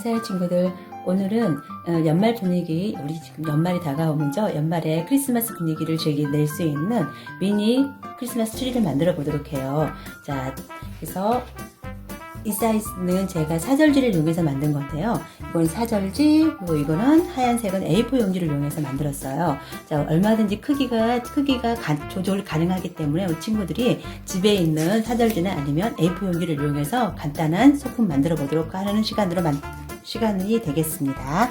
안녕하세요 친구들. 오늘은 연말 분위기, 우리 지금 연말이 다가오면서 연말에 크리스마스 분위기를 낼 수 있는 미니 크리스마스 트리를 만들어 보도록 해요. 자, 그래서 이 사이즈는 제가 사절지를 이용해서 만든 건데요. 이건 사절지, 그리고 이거는 하얀색은 A4 용지를 이용해서 만들었어요. 자, 얼마든지 크기가 조절 가능하기 때문에 우리 친구들이 집에 있는 사절지나 아니면 A4 용지를 이용해서 간단한 소품 만들어 보도록 하는 시간이 되겠습니다.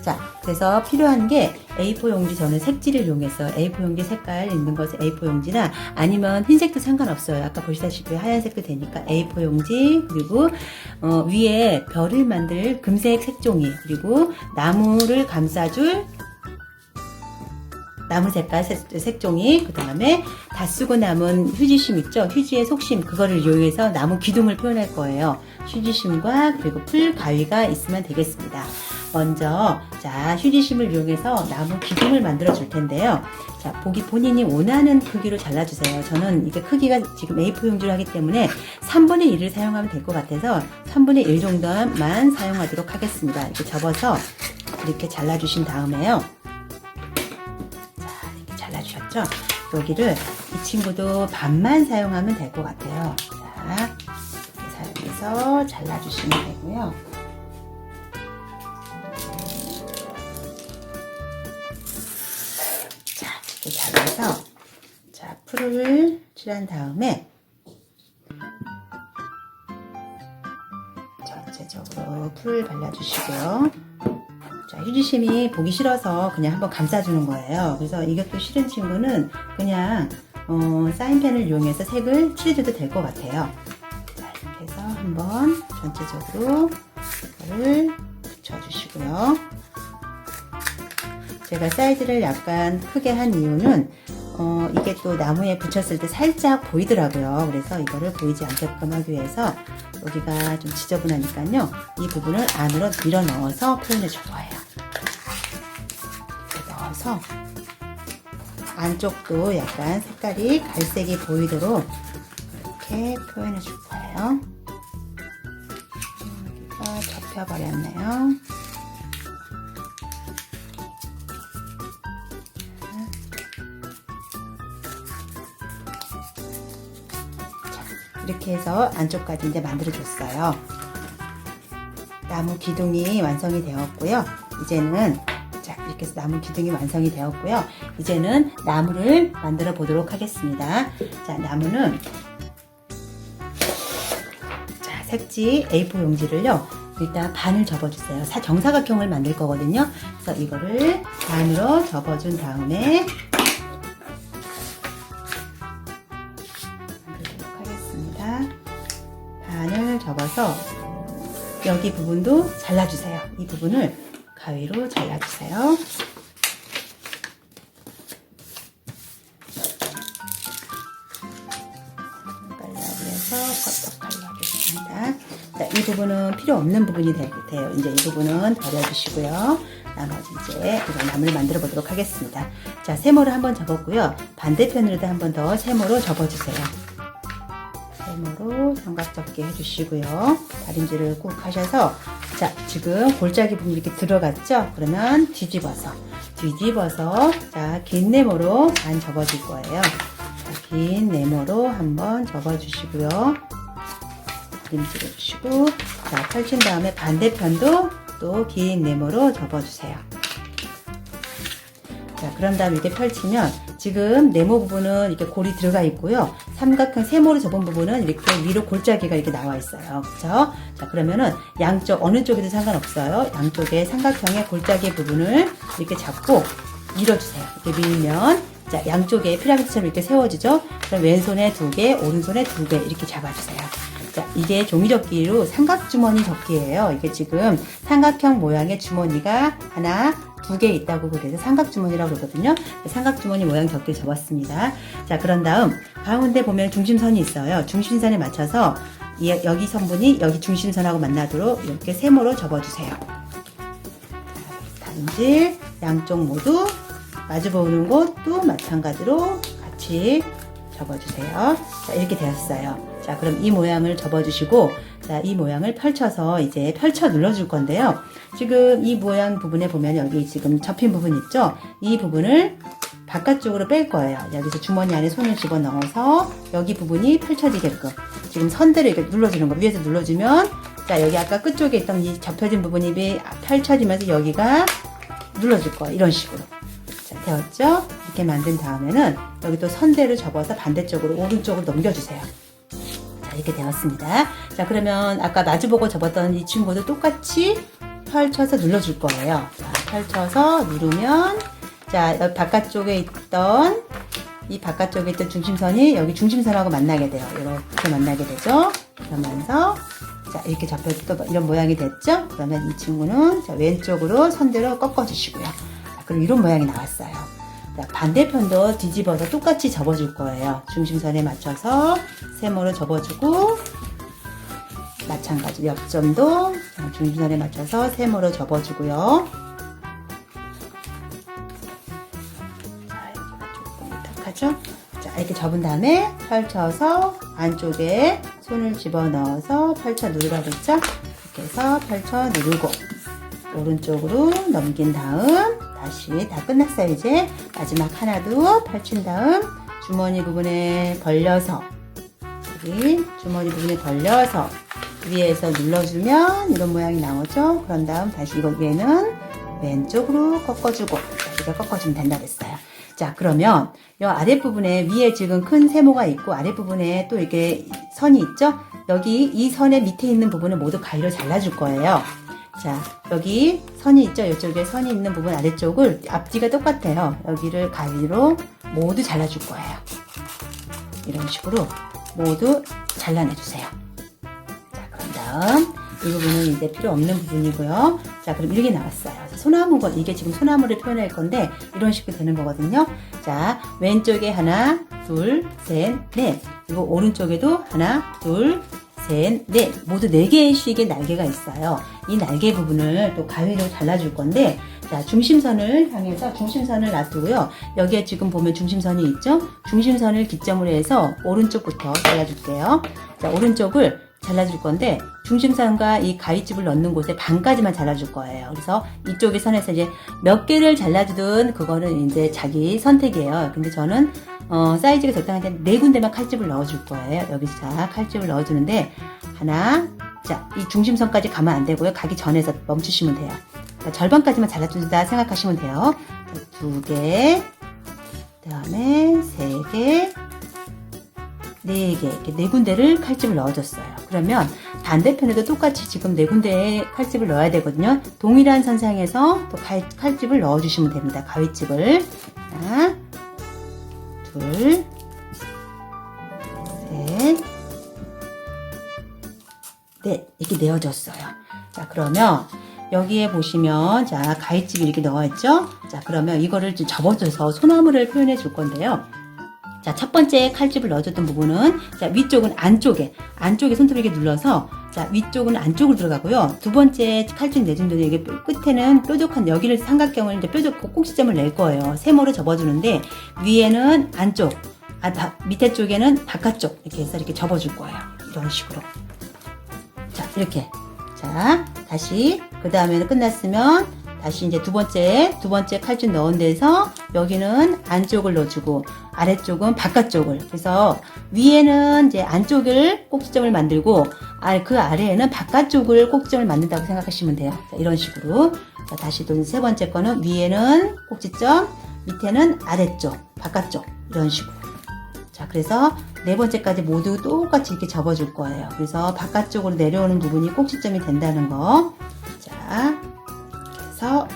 자, 그래서 필요한 게 A4 용지, 저는 색지를 이용해서 A4 용지 색깔 있는 것은 A4 용지나 아니면 흰색도 상관없어요. 아까 보시다시피 하얀색도 되니까 A4 용지, 그리고 위에 별을 만들 금색 색종이, 그리고 나무를 감싸줄 나무 색깔 색종이, 그 다음에 다 쓰고 남은 휴지심 있죠? 휴지의 속심, 그거를 이용해서 나무 기둥을 표현할 거예요. 휴지심과 그리고 풀 가위가 있으면 되겠습니다. 먼저 자, 휴지심을 이용해서 나무 기둥을 만들어 줄 텐데요. 자, 본인이 원하는 크기로 잘라주세요. 저는 이게 크기가 지금 A4 용지로 하기 때문에 3분의 1을 사용하면 될 것 같아서 3분의 1 정도만 사용하도록 하겠습니다. 이렇게 접어서 이렇게 잘라주신 다음에요. 잘라주셨죠? 여기를 이 친구도 반만 사용하면 될 것 같아요. 자, 이렇게 사용해서 잘라주시면 되고요. 자, 이렇게 잘라서 자, 풀을 칠한 다음에 전체적으로 풀 발라주시고요. 자, 휴지심이 보기 싫어서 그냥 한번 감싸주는 거예요. 그래서 이것도 싫은 친구는 그냥 사인펜을 이용해서 색을 칠해줘도 될 것 같아요. 자, 이렇게 해서 한번 전체적으로 이거를 붙여주시고요. 제가 사이즈를 약간 크게 한 이유는 이게 또 나무에 붙였을 때 살짝 보이더라고요. 그래서 이거를 보이지 않게끔 하기 위해서 여기가 좀 지저분하니까요. 이 부분을 안으로 밀어 넣어서 표현해 줄 거예요. 이렇게 넣어서 안쪽도 약간 색깔이 갈색이 보이도록 이렇게 표현해 줄 거예요. 여기가 접혀버렸네요. 이렇게 해서 안쪽까지 이제 만들어줬어요. 나무 기둥이 완성이 되었고요. 이제는 자, 이렇게 해서 나무 기둥이 완성이 되었고요. 이제는 나무를 만들어 보도록 하겠습니다. 자, 나무는 자, 색지 A4 용지를요. 일단 반을 접어주세요. 정사각형을 만들 거거든요. 그래서 이거를 반으로 접어준 다음에 반을 접어서 여기 부분도 잘라주세요. 이 부분을 가위로 잘라주세요. 갈라비에서 퍽퍽 갈라주십니다. 자, 이 부분은 필요 없는 부분이 돼요. 이제 이 부분은 버려주시고요. 나머지 이제 이거 나무를 만들어 보도록 하겠습니다. 자, 세모를 한번 접었고요. 반대편으로도 한번 더 세모로 접어주세요. 세모로 삼각 접기 해주시고요. 다림질을 꾹 하셔서 자, 지금 골짜기 부분이 이렇게 들어갔죠? 그러면 뒤집어서 자, 긴 네모로 반 접어줄 거예요. 자, 긴 네모로 한번 접어주시고요. 다림질 해주시고 자, 펼친 다음에 반대편도 또 긴 네모로 접어주세요. 자, 그런 다음에 이렇게 펼치면 지금 네모 부분은 이렇게 골이 들어가 있고요. 삼각형 세모로 접은 부분은 이렇게 위로 골짜기가 이렇게 나와 있어요. 그렇죠? 자, 그러면은 양쪽 어느 쪽에도 상관없어요. 양쪽에 삼각형의 골짜기 부분을 이렇게 잡고 밀어주세요. 이렇게 밀면 자, 양쪽에 피라미드처럼 이렇게 세워지죠? 그럼 왼손에 2개, 오른손에 2개 이렇게 잡아주세요. 자, 이게 종이접기로 삼각주머니 접기예요. 이게 지금 삼각형 모양의 주머니가 하나, 2개 있다고 그래서 삼각주머니라고 그러거든요. 삼각주머니 모양 접기를 접었습니다. 자, 그런 다음 가운데 보면 중심선이 있어요. 중심선에 맞춰서 여기 선분이 여기 중심선하고 만나도록 이렇게 세모로 접어주세요. 다림질 양쪽 모두 마주보는 곳도 마찬가지로 같이 접어주세요. 자, 이렇게 되었어요. 자, 그럼 이 모양을 접어주시고 자, 이 모양을 펼쳐서 이제 펼쳐 눌러줄 건데요. 지금 이 모양 부분에 보면 여기 지금 접힌 부분 있죠? 이 부분을 바깥쪽으로 뺄 거예요. 여기서 주머니 안에 손을 집어넣어서 여기 부분이 펼쳐지게끔 지금 선대로 이렇게 눌러주는 거. 위에서 눌러주면 자, 여기 아까 끝쪽에 있던 이 접혀진 부분이 펼쳐지면서 여기가 눌러줄 거예요. 이런 식으로. 자, 되었죠? 이렇게 만든 다음에는 여기 또 선대로 접어서 반대쪽으로 오른쪽으로 넘겨주세요. 자, 이렇게 되었습니다. 자, 그러면 아까 마주보고 접었던 이 친구도 똑같이 펼쳐서 눌러줄 거예요. 자, 펼쳐서 누르면 자, 여기 바깥쪽에 있던 이 바깥쪽에 있던 중심선이 여기 중심선하고 만나게 돼요. 이렇게 만나게 되죠. 그러면서 자, 이렇게 접혀서 또 이런 모양이 됐죠? 그러면 이 친구는 자, 왼쪽으로 선대로 꺾어주시고요. 자, 그럼 이런 모양이 나왔어요. 자, 반대편도 뒤집어서 똑같이 접어줄 거예요. 중심선에 맞춰서 세모로 접어주고 마찬가지로 옆점도 중심선에 맞춰서 세모로 접어주고요. 자, 여기가 조금 딱하죠? 자, 이렇게 접은 다음에 펼쳐서 안쪽에 손을 집어넣어서 펼쳐 누르라고 했죠? 이렇게 해서 펼쳐 누르고 오른쪽으로 넘긴 다음 다시 다 끝났어요. 이제 마지막 하나도 펼친 다음 주머니 부분에 벌려서 여기 주머니 부분에 벌려서 위에서 눌러주면 이런 모양이 나오죠. 그런 다음 다시 이거 얘는 왼쪽으로 꺾어주고 이렇게 꺾어주면 된다 그랬어요. 자, 그러면 이 아랫부분에 위에 지금 큰 세모가 있고 아랫부분에 또 이렇게 선이 있죠. 여기 이 선의 밑에 있는 부분을 모두 가위로 잘라줄 거예요. 자, 여기 선이 있죠. 이쪽에 선이 있는 부분 아래쪽을 앞뒤가 똑같아요. 여기를 가위로 모두 잘라줄 거예요. 이런 식으로 모두 잘라내주세요. 자, 그런 다음 이 부분은 이제 필요 없는 부분이고요. 자, 그럼 이렇게 나왔어요. 소나무가 이게 지금 소나무를 표현할 건데 이런 식으로 되는 거거든요. 자, 왼쪽에 하나, 둘, 셋, 넷. 그리고 오른쪽에도 하나, 둘, 셋, 넷. 모두 4개씩의 날개가 있어요. 이 날개 부분을 또 가위로 잘라줄 건데 자, 중심선을 향해서 중심선을 놔두고요. 여기에 지금 보면 중심선이 있죠? 중심선을 기점으로 해서 오른쪽부터 잘라줄게요. 자, 오른쪽을 잘라줄 건데 중심선과 이 가위집을 넣는 곳에 반까지만 잘라줄 거예요. 그래서 이쪽의 선에서 이제 몇 개를 잘라주든 그거는 이제 자기 선택이에요. 근데 저는 사이즈가 적당한데 4군데만 칼집을 넣어줄 거예요. 여기서 자, 칼집을 넣어주는데 하나, 자, 이 중심선까지 가면 안 되고요. 가기 전에서 멈추시면 돼요. 자, 절반까지만 잘라준다 생각하시면 돼요. 자, 2개, 그 다음에 3개, 4개, 이렇게 4군데를 칼집을 넣어줬어요. 그러면 반대편에도 똑같이 지금 4군데에 칼집을 넣어야 되거든요. 동일한 선상에서 또 칼집을 넣어주시면 됩니다. 가위집을. 하나, 둘, 셋, 넷. 이렇게 내어줬어요. 자, 그러면 여기에 보시면 자, 가위집이 이렇게 넣어있죠? 자, 그러면 이거를 좀 접어줘서 소나무를 표현해 줄 건데요. 자, 첫 번째 칼집을 넣어줬던 부분은 자, 위쪽은 안쪽에 손톱을 이렇게 눌러서 자, 위쪽은 안쪽으로 들어가고요. 두 번째 칼집 내준 데는 이게 끝에는 뾰족한 여기를 삼각형을 이제 꼭지점을 낼 거예요. 세모로 접어주는데 위에는 안쪽, 밑에 쪽에는 바깥쪽 이렇게 해서 이렇게 접어줄 거예요. 이런 식으로. 자, 이렇게. 자, 다시 그 다음에는 끝났으면 다시 이제 두 번째 칼집 넣은 데서 여기는 안쪽을 넣어주고 아래쪽은 바깥쪽을. 그래서 위에는 이제 안쪽을 꼭지점을 만들고 그 아래에는 바깥쪽을 꼭지점을 만든다고 생각하시면 돼요. 자, 이런 식으로. 자, 다시 또 세 번째 거는 위에는 꼭지점, 밑에는 아래쪽, 바깥쪽 이런 식으로. 자, 그래서 네 번째까지 모두 똑같이 이렇게 접어줄 거예요. 그래서 바깥쪽으로 내려오는 부분이 꼭지점이 된다는 거. 자, 그래서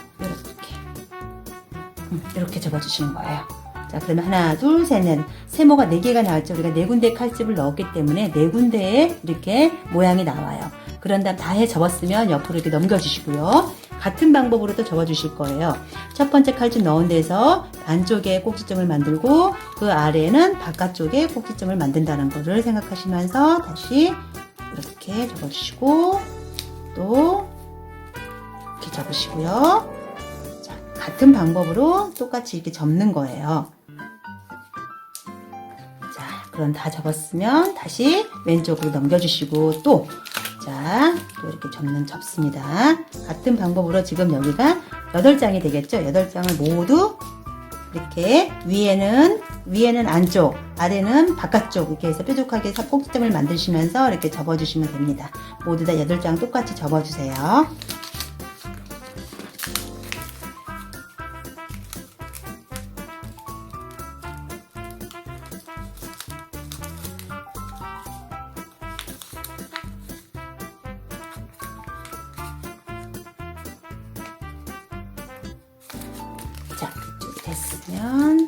이렇게 접어주시는 거예요. 자, 그러면 하나, 둘, 셋, 넷. 세모가 4개가 나왔죠. 우리가 4군데 칼집을 넣었기 때문에 4군데에 이렇게 모양이 나와요. 그런 다음 다 해 접었으면 옆으로 이렇게 넘겨주시고요. 같은 방법으로 또 접어주실 거예요. 첫 번째 칼집 넣은 데서 안쪽에 꼭지점을 만들고 그 아래에는 바깥쪽에 꼭지점을 만든다는 거를 생각하시면서 다시 이렇게 접어주시고 또 이렇게 접으시고요. 자, 같은 방법으로 똑같이 이렇게 접는 거예요. 자, 그럼 다 접었으면 다시 왼쪽으로 넘겨주시고 또 자, 또 이렇게 접습니다. 같은 방법으로 지금 여기가 8장이 되겠죠? 8장을 모두 이렇게 위에는 안쪽, 아래는 바깥쪽 이렇게 해서 뾰족하게 꼭지점을 만드시면서 이렇게 접어주시면 됩니다. 모두 다 8장 똑같이 접어주세요. 자, 이쪽이 됐으면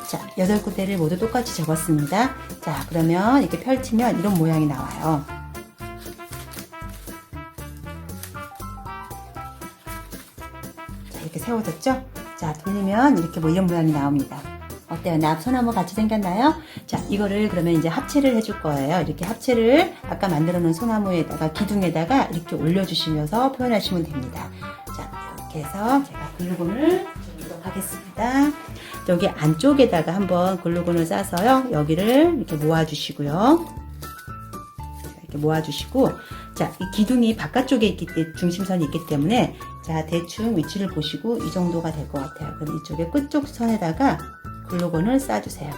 자, 8군데를 모두 똑같이 접었습니다. 자, 그러면 이렇게 펼치면 이런 모양이 나와요. 자, 이렇게 세워졌죠? 자, 돌리면 이렇게 뭐 이런 모양이 나옵니다. 어때요? 소나무 같이 생겼나요? 자, 이거를 그러면 이제 합체를 해줄 거예요. 이렇게 합체를 아까 만들어 놓은 소나무에다가 기둥에다가 이렇게 올려주시면서 표현하시면 됩니다. 자, 이렇게 해서 제가 글루건을 주도록 하겠습니다. 여기 안쪽에다가 한번 글루건을 싸서요. 여기를 이렇게 모아주시고요. 이렇게 모아주시고, 자, 이 기둥이 바깥쪽에 있기 때문에 중심선이 있기 때문에 자, 대충 위치를 보시고 이 정도가 될 것 같아요. 그럼 이쪽에 끝쪽 선에다가 글루건을 싸주세요.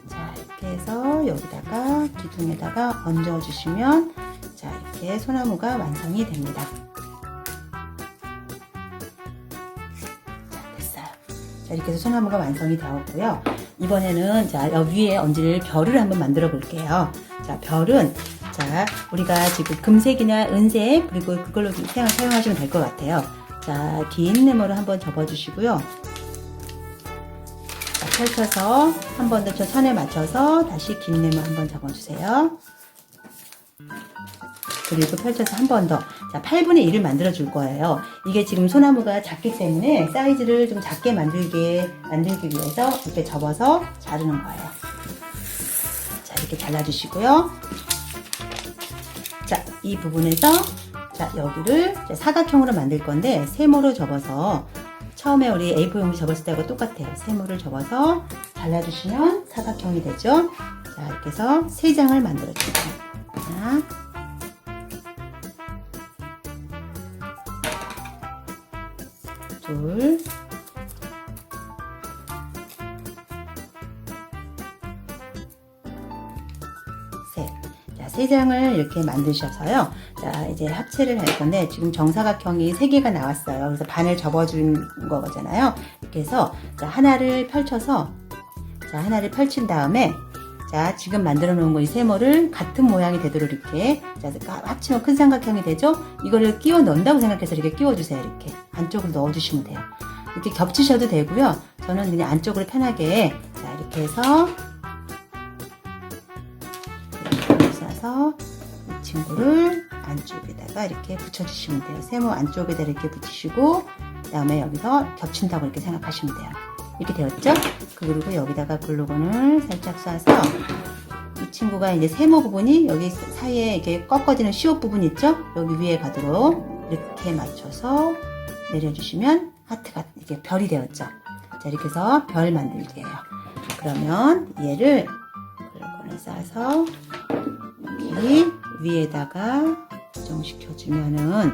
자, 이렇게 해서 여기다가 기둥에다가 얹어주시면 자, 이렇게 소나무가 완성이 됩니다. 자, 됐어요. 자, 이렇게 해서 소나무가 완성이 되었고요. 이번에는 자, 여기 위에 얹을 별을 한번 만들어 볼게요. 자, 별은 자, 우리가 지금 금색이나 은색 그리고 그걸로 사용하시면 될 것 같아요. 자, 긴 네모로 한번 접어주시고요. 자, 펼쳐서 한 번 더 저 선에 맞춰서 다시 긴 네모 한번 접어주세요. 그리고 펼쳐서 한 번 더. 자, 8분의 1을 만들어 줄 거예요. 이게 지금 소나무가 작기 때문에 사이즈를 좀 작게 만들기 위해서 이렇게 접어서 자르는 거예요. 자, 이렇게 잘라주시고요. 자, 이 부분에서 자, 여기를 사각형으로 만들 건데 세모로 접어서 처음에 우리 A4 용지 접었을 때하고 똑같아요. 세모를 접어서 잘라주시면 사각형이 되죠. 자, 이렇게 해서 3장을 만들어 주세요. 하나, 둘, 셋. 자, 3장을 이렇게 만드셔서요. 자, 이제 합체를 할 건데 지금 정사각형이 3개가 나왔어요. 그래서 반을 접어준 거잖아요. 이렇게 해서 자, 하나를 펼쳐서 자, 하나를 펼친 다음에 자, 지금 만들어 놓은 거 이 세모를 같은 모양이 되도록 이렇게 자, 합치면 큰 삼각형이 되죠? 이거를 끼워 넣는다고 생각해서 이렇게 끼워 주세요. 이렇게 안쪽으로 넣어 주시면 돼요. 이렇게 겹치셔도 되고요. 저는 그냥 안쪽으로 편하게 자, 이렇게 해서 이렇게 싸서 이 친구를 안쪽에다가 이렇게 붙여 주시면 돼요. 세모 안쪽에다 이렇게 붙이시고 그다음에 여기서 겹친다고 이렇게 생각하시면 돼요. 이렇게 되었죠? 그리고 여기다가 글루건을 살짝 쏴서 이 친구가 이제 세모 부분이 여기 사이에 이렇게 꺾어지는 시옷 부분 있죠? 여기 위에 가도록 이렇게 맞춰서 내려주시면 하트가 이렇게 별이 되었죠? 자, 이렇게 해서 별 만들기예요. 그러면 얘를 글루건을 쏴서 여기 위에다가 고정시켜주면은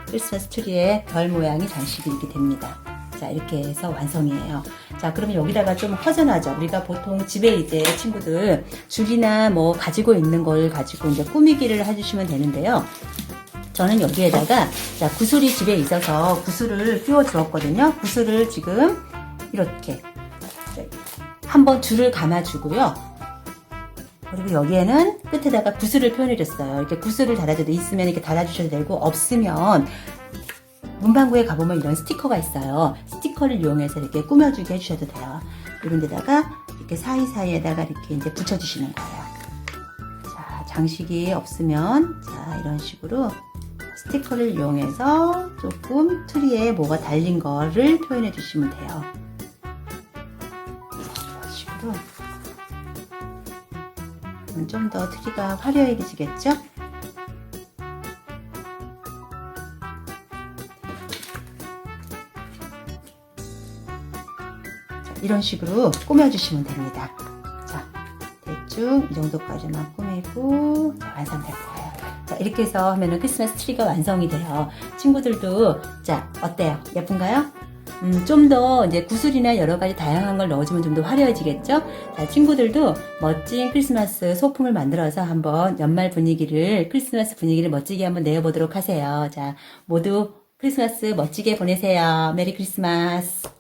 크리스마스 트리에 별 모양이 장식이 이렇게 됩니다. 자, 이렇게 해서 완성이에요. 자, 그러면 여기다가 좀 허전하죠. 우리가 보통 집에 이제 친구들 줄이나 뭐 가지고 있는 걸 가지고 이제 꾸미기를 해주시면 되는데요. 저는 여기에다가 자, 구슬이 집에 있어서 구슬을 끼워 주었거든요. 구슬을 지금 이렇게 한번 줄을 감아주고요. 그리고 여기에는 끝에다가 구슬을 표현해줬어요. 이렇게 구슬을 달아줘도 있으면 이렇게 달아주셔도 되고 없으면 문방구에 가보면 이런 스티커가 있어요. 스티커를 이용해서 이렇게 꾸며주게 해주셔도 돼요. 이런 데다가 이렇게 사이사이에다가 이렇게 이제 붙여주시는 거예요. 자, 장식이 없으면 자, 이런 식으로 스티커를 이용해서 조금 트리에 뭐가 달린 거를 표현해 주시면 돼요. 이런 식으로 좀 더 트리가 화려해지겠죠? 이런 식으로 꾸며주시면 됩니다. 자, 대충 이 정도까지만 꾸미고 자, 완성될 거예요. 자, 이렇게 해서 하면은 크리스마스 트리가 완성이 돼요. 친구들도 자, 어때요? 예쁜가요? 좀 더 이제 구슬이나 여러 가지 다양한 걸 넣어주면 좀 더 화려해지겠죠? 자, 친구들도 멋진 크리스마스 소품을 만들어서 한번 연말 분위기를, 크리스마스 분위기를 멋지게 한번 내어보도록 하세요. 자, 모두 크리스마스 멋지게 보내세요. 메리 크리스마스!